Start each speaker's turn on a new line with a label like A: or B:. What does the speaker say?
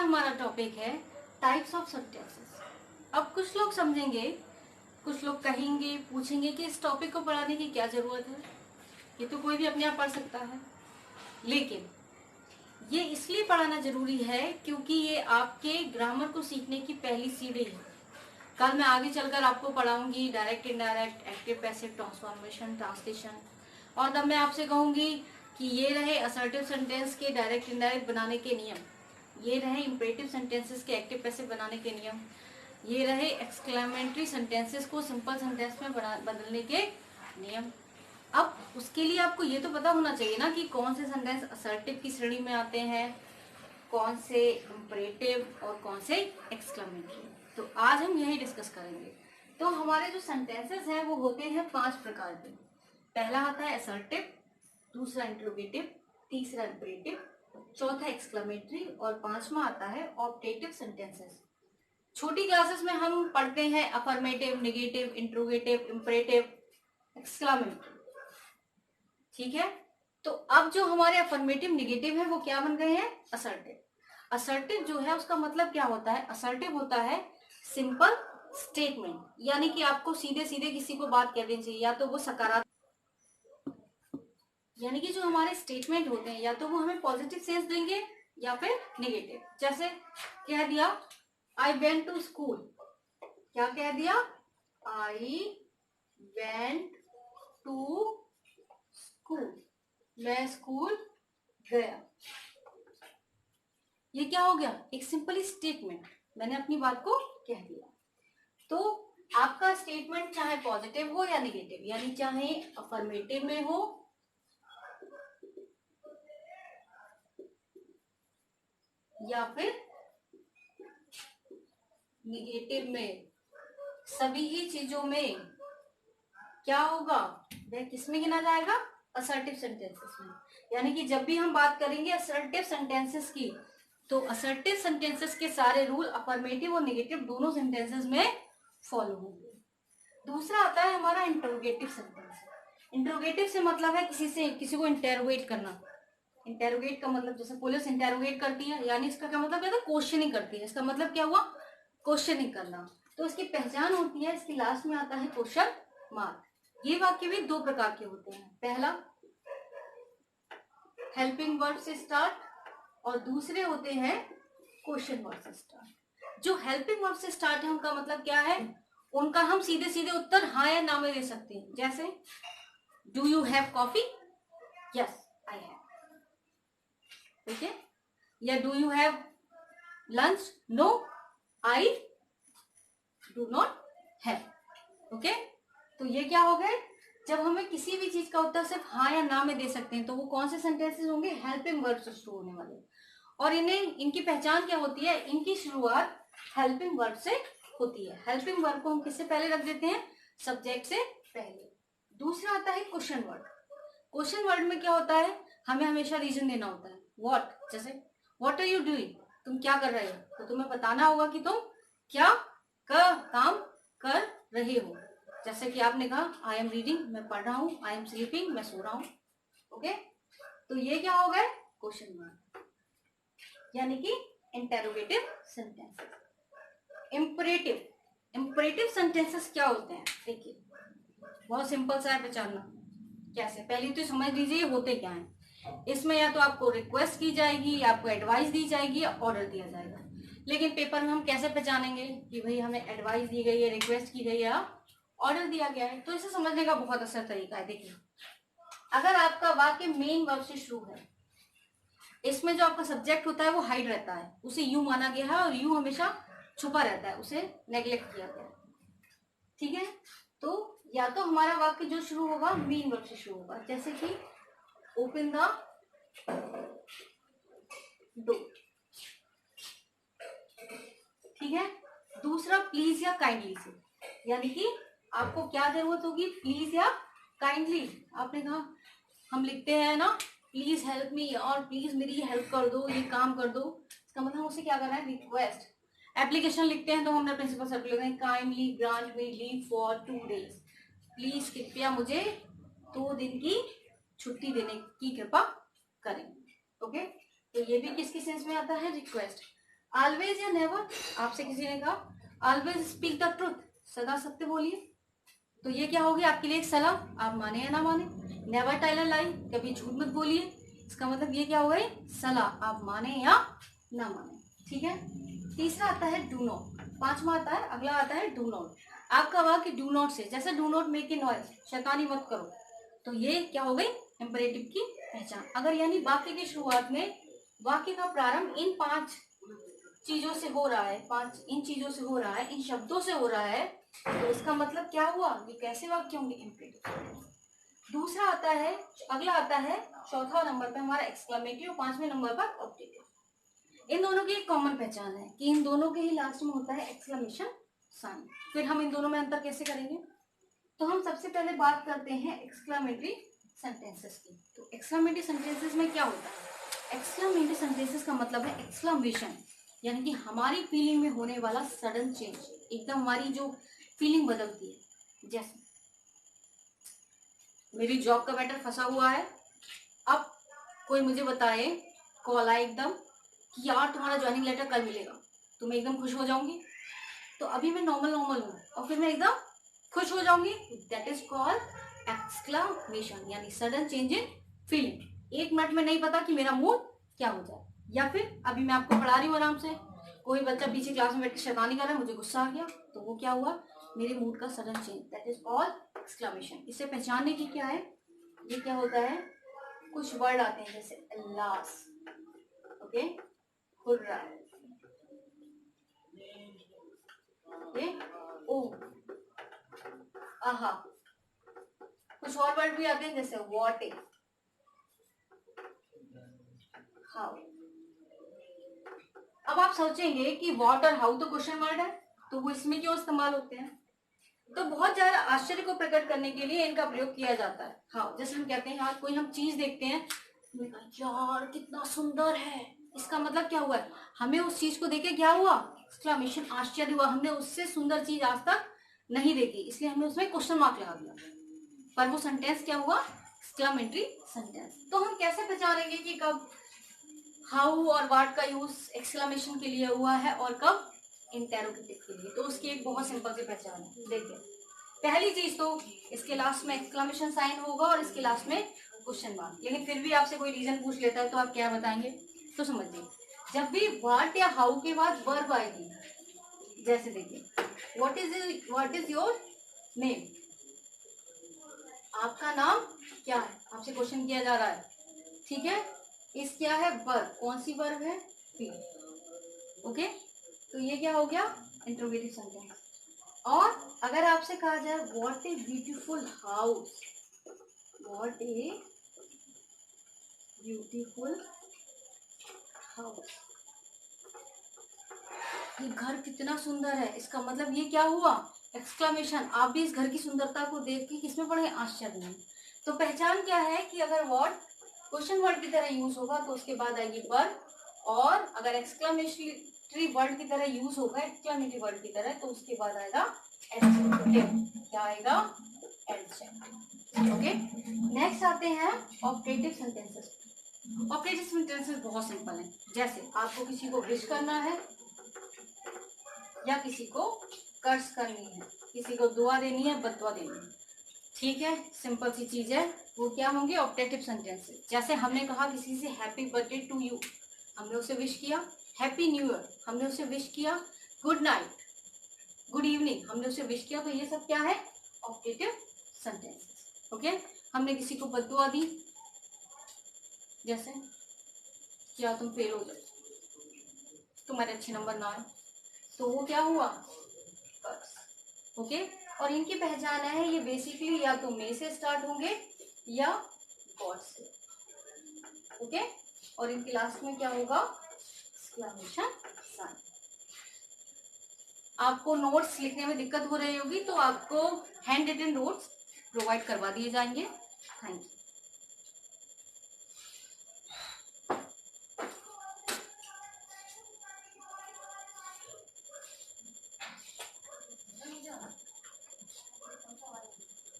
A: हमारा टॉपिक है types of sentences. अब कुछ लोग समझेंगे, कुछ लोग कहेंगे, पूछेंगे कि इस टॉपिक को पढ़ाने की क्या जरूरत है, ये तो कोई भी अपने आप पढ़ सकता है। लेकिन ये इसलिए पढ़ाना जरूरी है क्योंकि ये आपके ग्रामर को सीखने की पहली सीढ़ी है। कल मैं आगे चलकर आपको पढ़ाऊंगी direct, indirect, active, passive, transformation, translation, और तब मैं आपसे कहूंगी कि ये रहे असर्टिव सेंटेंस के डायरेक्ट इनडायरेक्ट बनाने के नियम, ये रहे इंपरेटिव सेंटेंसेस के एक्टिव पैसिव बनाने के नियम, ये रहे एक्सक्लेमेटरी सेंटेंसेस को सिंपल सेंटेंस में बदलने के नियम। अब उसके लिए आपको ये तो पता होना चाहिए ना कि कौन से सेंटेंस असर्टिव की श्रेणी में आते हैं, कौन से इंपरेटिव और कौन से एक्सक्लेमेटरी। तो आज हम यही डिस्कस करेंगे। तो हमारे जो सेंटेंसेस हैं वो होते हैं 5 प्रकार के। पहला आता है असर्टिव, दूसरा इंट्रोगेटिव, तीसरा इंपरेटिव, चौथा एक्सक्लेमेटरी और पांचवा आता है ऑप्टेटिव सेंटेंसेस। छोटी क्लासेस में हम पढ़ते हैं affirmative, negative, interrogative, imperative, exclamatory, ठीक है। तो अब जो हमारे अफर्मेटिव नेगेटिव है वो क्या बन गए हैं? असर्टिव। असर्टिव जो है उसका मतलब क्या होता है? असर्टिव होता है सिंपल स्टेटमेंट, यानी कि आपको सीधे सीधे किसी को बात कह देनी चाहिए, या तो वो सकारात्मक, यानी कि जो हमारे स्टेटमेंट होते हैं या तो वो हमें पॉजिटिव सेंस देंगे या फिर नेगेटिव। जैसे कह दिया आई वेंट टू स्कूल, क्या कह दिया? आई वेंट टू स्कूल, मैं स्कूल गया। ये क्या हो गया? एक सिंपल स्टेटमेंट, मैंने अपनी बात को कह दिया। तो आपका स्टेटमेंट चाहे पॉजिटिव हो या नेगेटिव, यानी चाहे अफर्मेटिव में हो या फिर निगेटिव में, सभी ही चीजों में क्या होगा? वह किस में गिना जाएगा? असर्टिव सेंटेंसेस में। यानी कि जब भी हम बात करेंगे असर्टिव सेंटेंसेस की, तो असर्टिव सेंटेंसेस के सारे रूल अफर्मेटिव और नेगेटिव दोनों सेंटेंसेस में फॉलो होंगे। दूसरा आता है हमारा इंटरोगेटिव सेंटेंस। इंटरोगेटिव से मतलब है किसी को इंटेरोगेट करना। इंटेरोगेट का मतलब जैसे पुलिस इंटेरोगेट करती है, यानी इसका क्या मतलब है? क्वेश्चनिंग करती है। इसका मतलब क्या हुआ? क्वेश्चनिंग करना। तो इसकी पहचान होती है, इसके लास्ट में आता है क्वेश्चन मार्क। ये वाक्य भी 2 प्रकार के होते हैं। पहला हेल्पिंग वर्ब से स्टार्ट और दूसरे होते हैं क्वेश्चन वर्ब से स्टार्ट। जो हेल्पिंग वर्ब से स्टार्ट है उनका मतलब क्या है? उनका हम सीधे सीधे उत्तर हाँ या ना में दे सकते हैं। जैसे do you have coffee? Yes I have, ठीक है। या do you have lunch? No I do not have. Okay, तो ये क्या हो गए? जब हमें किसी भी चीज का उत्तर सिर्फ हाँ या ना में दे सकते हैं तो वो कौन से सेंटेंसेस होंगे? हेल्पिंग वर्ब से शुरू होने वाले। और इनकी पहचान क्या होती है? इनकी शुरुआत हेल्पिंग वर्ब से होती है। हेल्पिंग वर्ब को हम किससे पहले रख देते हैं? सब्जेक्ट से पहले। दूसरा आता है क्वेश्चन वर्ड। क्वेश्चन वर्ड में क्या होता है? हमें हमेशा रीजन देना होता है। व्हाट, जैसे व्हाट आर यू डूइंग, तुम क्या कर रहे हो, तो तुम्हें बताना होगा कि तुम क्या काम कर रहे हो। जैसे कि आपने कहा आई एम रीडिंग, मैं पढ़ रहा हूँ, आई एम स्लीपिंग, मैं सो रहा हूँ। ओके, तो ये क्या हो गए? क्वेश्चन वर्ड, यानी कि interrogative sentences. Imperative, imperative sentences क्या होते हैं? देखिए बहुत सिंपल सा है पहचानना। कैसे? पहले तो समझ लीजिए ये होते क्या है। इसमें या तो आपको रिक्वेस्ट की जाएगी, या आपको एडवाइस दी जाएगी, या ऑर्डर दिया जाएगा। लेकिन पेपर में हम कैसे पहचानेंगे कि भाई हमें एडवाइस दी गई है, रिक्वेस्ट की गई है, ऑर्डर दिया गया है? तो इसे समझने का बहुत आसान तरीका है। देखिए अगर आपका वाक्य मेन वर्ब से शुरू है, इसमें जो आपका सब्जेक्ट होता है वो हाइड रहता है, उसे यू माना गया है, और यू हमेशा छुपा रहता है, उसे नेग्लेक्ट किया गया है, ठीक है। तो या तो हमारा वाक्य जो शुरू होगा मेन वर्ब से शुरू होगा, जैसे कि ओपन द डोर, ठीक है। दूसरा प्लीज या काइंडली से, यानी कि आपको क्या जरूरत होगी? प्लीज या काइंडली। आपने कहा, हम लिखते हैं ना प्लीज हेल्प मी, और प्लीज मेरी हेल्प कर दो, ये काम कर दो, इसका मतलब उसे क्या करना है? रिक्वेस्ट। एप्लीकेशन लिखते हैं तो हमने प्रिंसिपल सर को लिखते हैं kindly grant me leave for 2 days, please कृपया मुझे 2 दिन की छुट्टी देने की कृपा करें। ओके, तो ये भी किसके सेंस में आता है? रिक्वेस्ट। ऑलवेज या नेवर, आपसे किसी ने कहा ऑलवेज स्पीक द ट्रुथ, सदा सत्य बोलिए, तो ये क्या होगी आपके लिए एक सलाह, आप माने या ना माने। नेवर टेल अ लाई, कभी झूठ मत बोलिए, इसका मतलब ये क्या हो गई, सलाह, आप माने या ना माने। ठीक है, तीसरा आता है डू नॉट, पांचवा आता है, अगला आता है डू नॉट। आपका वाक्य डू नॉट से, जैसे do not make a noise, शैतानी मत करो, तो ये क्या हो गई, इंपरेटिव की पहचान। अगर यानी वाक्य की शुरुआत में, वाक्य का प्रारंभ इन 5 चीजों से हो रहा है, इन चीजों से हो रहा है, इन शब्दों से हो रहा है, तो इसका मतलब क्या हुआ, ये कैसे वाक्य होंगे, इंपरेटिव। दूसरा आता है, अगला आता है चौथा नंबर पे हमारा एक्सक्लेमेटिव, 5वें नंबर पर ऑब्जेक्टिव। इन दोनों की एक कॉमन पहचान है कि इन दोनों के ही लास्ट में होता है एक्सक्लेमेशन साइन। फिर हम इन दोनों में अंतर कैसे करेंगे, तो हम सबसे पहले बात करते हैं एक्सक्लेमेटरी सेंटेंसेस की। तो एक्सक्लेमेटरी सेंटेंसेस में क्या होता है, एक्सक्लेमेटरी सेंटेंसेस का मतलब है एक्सक्लेमेशन, यानी कि हमारी फीलिंग में होने वाला सडन चेंज, एकदम हमारी जो फीलिंग बदलती है। जैसे मेरी जॉब का मैटर फंसा हुआ है, अब कोई मुझे बताए, कॉल आए एकदम कि यार तुम्हारा ज्वाइनिंग लेटर कल मिलेगा, तो मैं एकदम खुश हो जाऊंगी। तो अभी मैं नॉर्मल हूँ और फिर मैं एकदम खुश हो जाऊंगी, दैट इज कॉल्ड एक्सक्लेमेशन, यानी sudden change in feeling. 1 minute में नहीं पता कि मेरा मूड क्या हो जाए। या फिर अभी मैं आपको पढ़ा रही हूँ आराम से, कोई बच्चा पीछे क्लास में बैठ के शैतानी कर रहा है, मुझे गुस्सा आ गया, तो वो क्या हुआ, मेरे मूड का sudden change, that is called exclamation. इसे पहचानने की क्या है, ये क्या होता है, कुछ वर्ड आते हैं जैसे अल्लास, ओके, हुर्रा, ओके, ओ, आहा, कुछ और वर्ड भी आते हैं जैसे व्हाट ए, हाउ। अब आप सोचेंगे कि व्हाट और हाउ तो क्वेश्चन वर्ड है, तो वो इसमें क्यों इस्तेमाल होते हैं, तो बहुत ज्यादा आश्चर्य को प्रकट करने के लिए इनका प्रयोग किया जाता है। हाँ, जैसे हम कहते हैं यार कोई हम चीज देखते हैं, यार कितना सुंदर है, इसका मतलब क्या हुआ है, हमें उस चीज को देखे क्या हुआ, एक्सक्लेमेशन, आश्चर्य हुआ, हमने उससे सुंदर चीज आज तक नहीं देखी, इसलिए हमने उसमें क्वेश्चन मार्क लगा दिया, पर वो सेंटेंस क्या हुआ, एक्सक्लेमेटरी सेंटेंस। तो हम कैसे पहचानेंगे कि कब हाउ और व्हाट का यूज एक्सक्लेमेशन के लिए हुआ है और कब इंटेरोगेटिव के लिए, तो उसकी एक बहुत सिंपल सी पहचान है। देखिए, पहली चीज तो इसके लास्ट में एक्सक्लेमेशन साइन होगा और इसके लास्ट में क्वेश्चन मार्क, लेकिन फिर भी आपसे कोई रीजन पूछ लेता है तो आप क्या बताएंगे, तो समझिए, जब भी व्हाट या हाउ के बाद वर्ब आएगी, जैसे देखिए व्हाट इज योर नेम, आपका नाम क्या है, आपसे क्वेश्चन किया जा रहा है, ठीक है, इस क्या है वर्ब, कौन सी वर्ब है, बी, ओके, तो ये क्या हो गया, इंट्रोगेटिव सेंटेंस। और अगर आपसे कहा जाए what a beautiful house, what a beautiful house, ये घर कितना सुंदर है, इसका मतलब ये क्या हुआ, एक्सक्लेमेशन। आप भी इस घर की सुंदरता को देख के किसमें पड़े, आश्चर्य में। तो पहचान क्या है कि अगर व्हाट क्वेश्चन वर्ड की तरह यूज होगा तो उसके बाद आएगी वर्ब, और अगर एक्सक्लेमेटरी वर्ड की तरह यूज होगा, एक्सक्लेमेटरी वर्ड की तरह, तो उसके बाद आएगा एडजेक्टिव, क्या आएगा, एडजेक्टिव, ओके। नेक्स्ट आते हैं ऑपरेटिव सेंटेंसेस। ऑपरेटिव सेंटेंसेस बहुत सिंपल है, जैसे आपको किसी को विश करना है या किसी को कर्ज करनी है, किसी को दुआ देनी है, बददुआ देनी है, ठीक है, सिंपल सी चीज है, वो क्या होंगे, ऑपरेटिव सेंटेंसेस। जैसे हमने कहा किसी से हैप्पी बर्थडे टू यू, हमने उसे विश किया, हैप्पी न्यू ईयर हमने उसे विश किया, गुड नाइट, गुड इवनिंग हमने उसे विश किया, तो ये सब क्या है, ऑपरेटिव सेंटेंसेस, ओके। हमने किसी को बददुआ दी, जैसे क्या तुम फेल हो जाओ, तुम्हारे अच्छे नंबर ना आए, तो वो क्या हुआ, ओके। और इनकी पहचान है, ये बेसिकली या तो मे से स्टार्ट होंगे या गॉड से, ओके। और इनके लास्ट में क्या होगा, एक्सक्लेमेशन साइन। आपको नोट्स लिखने में दिक्कत हो रही होगी तो आपको हैंड रिटन नोट्स प्रोवाइड करवा दिए जाएंगे। Thank you.